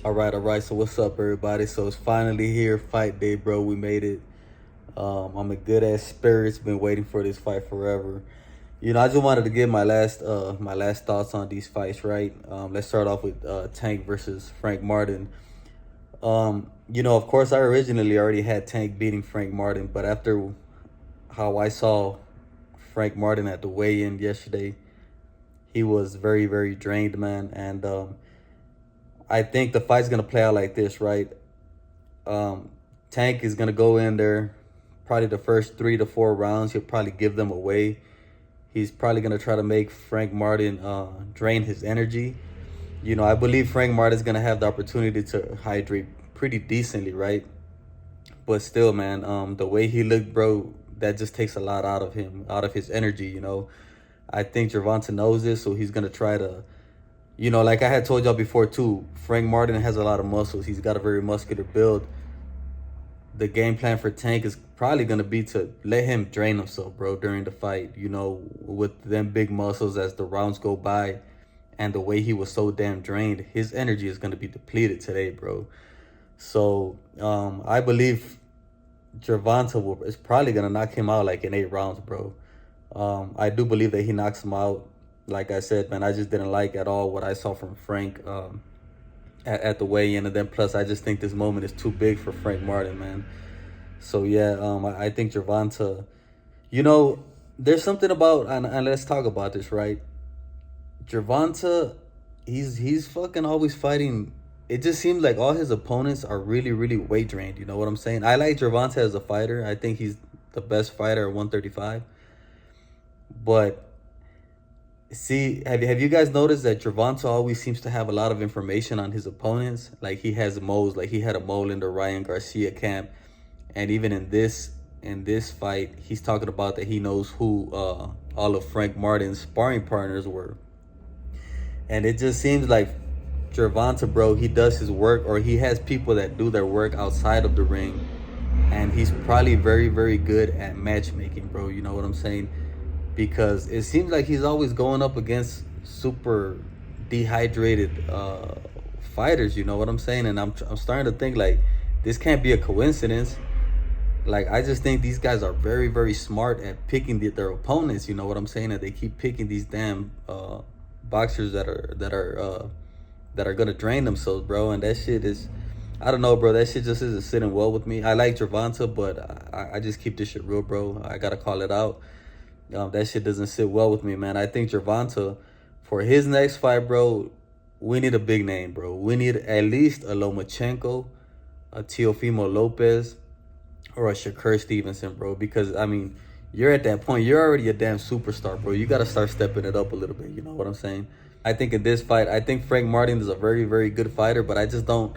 All right. So what's up, everybody? So it's finally here, fight day, bro. We made it. I'm in good ass spirits. Been waiting for this fight forever. I just wanted to give my last thoughts on these fights, right? Let's start off with Tank versus Frank Martin. Of course, I originally already had Tank beating Frank Martin, but after how I saw Frank Martin at the weigh-in yesterday, he was very, very drained, man, and I think the fight's gonna play out like this, right? Um, Tank is gonna go in there, probably the first 3 to 4 rounds. He'll probably give them away. He's probably gonna try to make Frank Martin drain his energy. I believe Frank Martin's gonna have the opportunity to hydrate pretty decently, right? But still, man, the way he looked, bro, that just takes a lot out of him, out of his energy. I think Gervonta knows this, so he's gonna try to, like I had told y'all before too. Frank Martin has a lot of muscles. He's got a very muscular build. The game plan for Tank is probably gonna be to let him drain himself, bro, during the fight. With them big muscles as the rounds go by, and the way he was so damn drained, his energy is gonna be depleted today, bro. So I believe Gervonta is probably gonna knock him out like in 8 rounds, bro. I do believe that he knocks him out. Like I said, man, I just didn't like at all what I saw from Frank at the weigh-in, and then plus I just think this moment is too big for Frank Martin, man. So yeah, I think Gervonta. There's something about, and let's talk about this, right? Gervonta, he's fucking always fighting. It just seems like all his opponents are really, really weight drained. You know what I'm saying? I like Gervonta as a fighter. I think he's the best fighter at 135. But see, have you guys noticed that Gervonta always seems to have a lot of information on his opponents? Like he has moles, like he had a mole in the Ryan Garcia camp, and even in this fight, he's talking about that he knows who all of Frank Martin's sparring partners were. And it just seems like Gervonta, bro, he does his work, or he has people that do their work outside of the ring. And he's probably very, very good at matchmaking, bro. You know what I'm saying? Because it seems like he's always going up against super dehydrated fighters. You know what I'm saying? And I'm starting to think like this can't be a coincidence. Like I just think these guys are very, very smart at picking their opponents. You know what I'm saying? That they keep picking these damn boxers that are gonna drain themselves, bro. And that shit is, I don't know, bro. That shit just isn't sitting well with me. I like Gervonta, but I just keep this shit real, bro. I gotta call it out. That shit doesn't sit well with me, man. I think Gervonta, for his next fight, bro, we need a big name, bro. We need at least a Lomachenko, a Teofimo Lopez, or a Shakur Stevenson, bro. Because, I mean, you're at that point. You're already a damn superstar, bro. You got to start stepping it up a little bit. You know what I'm saying? I think in this fight, I think Frank Martin is a very, very good fighter, but I just don't.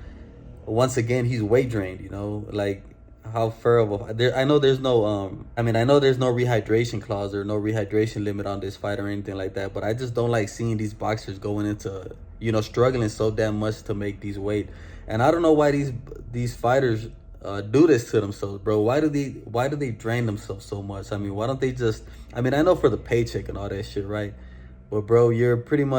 Once again, he's weight drained. Like how fair of a there. I know there's no I know there's no rehydration clause or no rehydration limit on this fight or anything like that. But I just don't like seeing these boxers going into struggling so damn much to make these weight. And I don't know why these fighters do this to themselves, bro. Why do they drain themselves so much? I mean, why don't they just? I mean, I know for the paycheck and all that shit, right? But bro, you're putting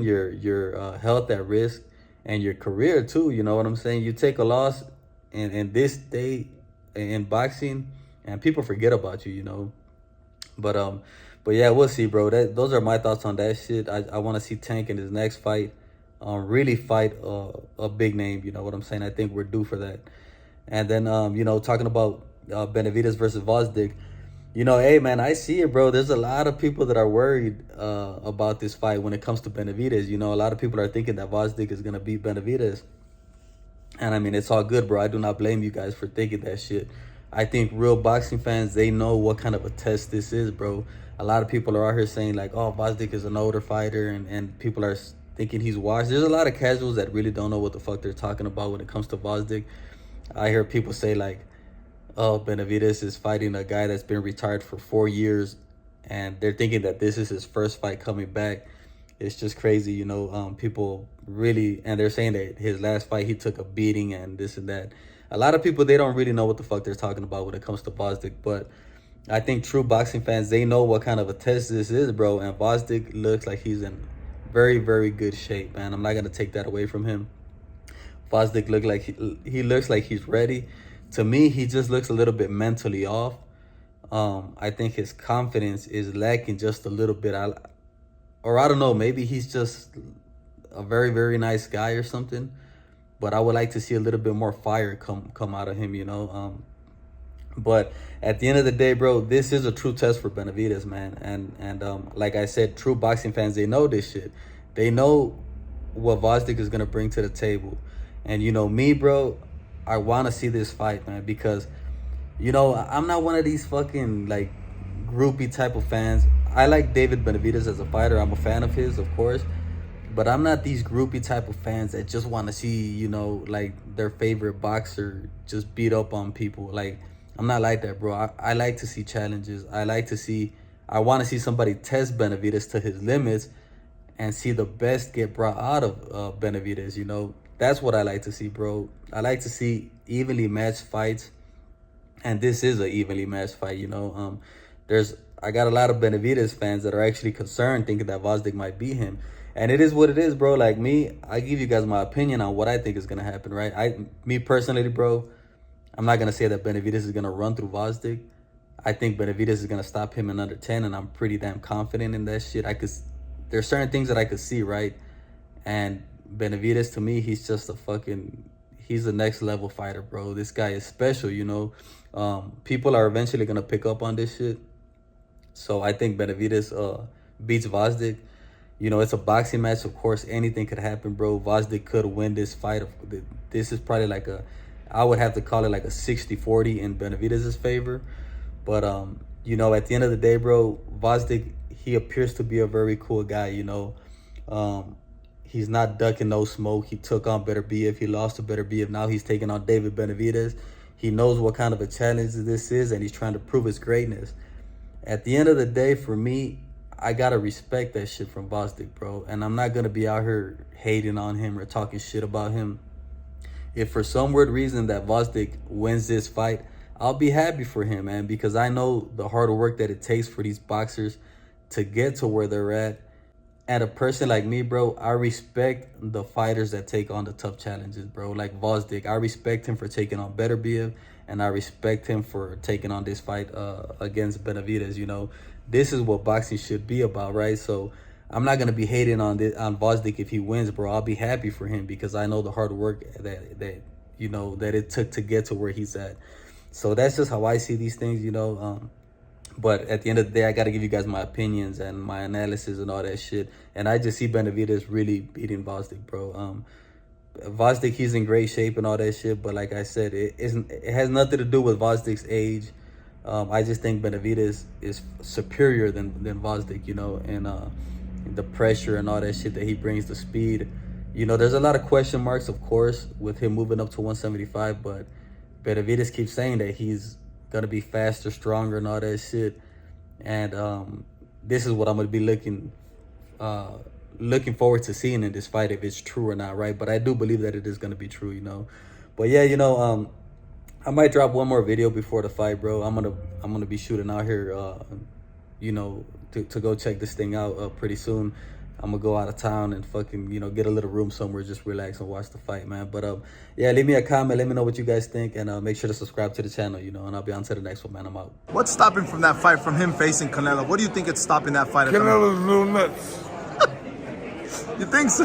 your health at risk and your career too. You know what I'm saying? You take a loss in this day in boxing, and people forget about you. But yeah, we'll see, bro. Those are my thoughts on that shit. I want to see Tank in his next fight, really fight a big name. You know what I'm saying? I think we're due for that. And then talking about Benavidez versus Gvozdyk. Hey man, I see it, bro. There's a lot of people that are worried about this fight when it comes to Benavidez. A lot of people are thinking that Gvozdyk is gonna beat Benavidez. And I mean, it's all good, bro. I do not blame you guys for thinking that shit. I think real boxing fans, they know what kind of a test this is, bro. A lot of people are out here saying like, oh, Gvozdyk is an older fighter, and people are thinking he's washed. There's a lot of casuals that really don't know what the fuck they're talking about when it comes to Gvozdyk. I hear people say like, oh, Benavidez is fighting a guy that's been retired for 4 years, and they're thinking that this is his first fight coming back. It's just crazy, people really, and they're saying that his last fight, he took a beating and this and that. A lot of people, they don't really know what the fuck they're talking about when it comes to Gvozdyk, but I think true boxing fans, they know what kind of a test this is, bro, and Gvozdyk looks like he's in very, very good shape, man. I'm not going to take that away from him. Gvozdyk look like he looks like he's ready. To me, he just looks a little bit mentally off. I think his confidence is lacking just a little bit. Or I don't know, maybe he's just a very, very nice guy or something. But I would like to see a little bit more fire come out of him, you know. But at the end of the day, bro, this is a true test for Benavidez, man. And like I said, true boxing fans, they know this shit. They know what Gvozdyk is gonna bring to the table. And you know me, bro, I want to see this fight, man, because you know I'm not one of these fucking like groupie type of fans. I like David Benavidez as a fighter. I'm a fan of his, of course. But I'm not these groupie type of fans that just want to see, you know, like their favorite boxer just beat up on people. Like, I'm not like that, bro. I like to see challenges. I want to see somebody test Benavidez to his limits and see the best get brought out of Benavidez, you know. That's what I like to see, bro. I like to see evenly matched fights. And this is an evenly matched fight, you know. I got a lot of Benavidez fans that are actually concerned, thinking that Gvozdyk might beat him. And it is what it is, bro. Like me, I give you guys my opinion on what I think is gonna happen, right? Me personally, bro, I'm not gonna say that Benavidez is gonna run through Gvozdyk. I think Benavidez is gonna stop him in under 10, and I'm pretty damn confident in that shit. There's certain things that I could see, right? And Benavidez, to me, he's just he's a next level fighter, bro. This guy is special, you know. People are eventually gonna pick up on this shit. So I think Benavidez beats Gvozdyk. You know, it's a boxing match. Of course, anything could happen, bro. Gvozdyk could win this fight. This is probably like I would have to call it like a 60-40 in Benavidez's favor. But, you know, at the end of the day, bro, Gvozdyk, he appears to be a very cool guy, you know. He's not ducking no smoke. He took on Benavidez. He lost to Benavidez. Now he's taking on David Benavidez. He knows what kind of a challenge this is, and he's trying to prove his greatness. At the end of the day, for me, I gotta respect that shit from Gvozdyk, bro. And I'm not gonna be out here hating on him or talking shit about him. If for some weird reason that Gvozdyk wins this fight, I'll be happy for him, man, because I know the hard work that it takes for these boxers to get to where they're at. And a person like me, bro, I respect the fighters that take on the tough challenges, bro. Like Gvozdyk, I respect him for taking on Beterbiev, and I respect him for taking on this fight against Benavidez, you know. This is what boxing should be about, right? So I'm not gonna be hating on Gvozdyk if he wins, bro. I'll be happy for him because I know the hard work that you know that it took to get to where he's at. So that's just how I see these things, you know. But at the end of the day, I gotta give you guys my opinions and my analysis and all that shit. And I just see Benavidez really beating Gvozdyk, bro. Gvozdyk, he's in great shape and all that shit, but like I said, it has nothing to do with Gvozdyk's age. I just think Benavidez is superior than Gvozdyk, you know, and the pressure and all that shit that he brings, the speed. You know, there's a lot of question marks, of course, with him moving up to 175, but Benavidez keeps saying that he's gonna be faster, stronger, and all that shit. And this is what I'm gonna be looking forward to seeing in this fight, if it's true or not, right? But I do believe that it is gonna be true, you know. But yeah, you know, I might drop one more video before the fight, bro. I'm gonna be shooting out here, you know, to go check this thing out pretty soon. I'm gonna go out of town and fucking, you know, get a little room somewhere, just relax and watch the fight, man. But yeah, leave me a comment, let me know what you guys think, and make sure to subscribe to the channel, you know, and I'll be on to the next one, man. I'm out. What's stopping from that fight, from him facing Canelo? What do you think it's stopping that fight? Canelo's a little nuts. You think so?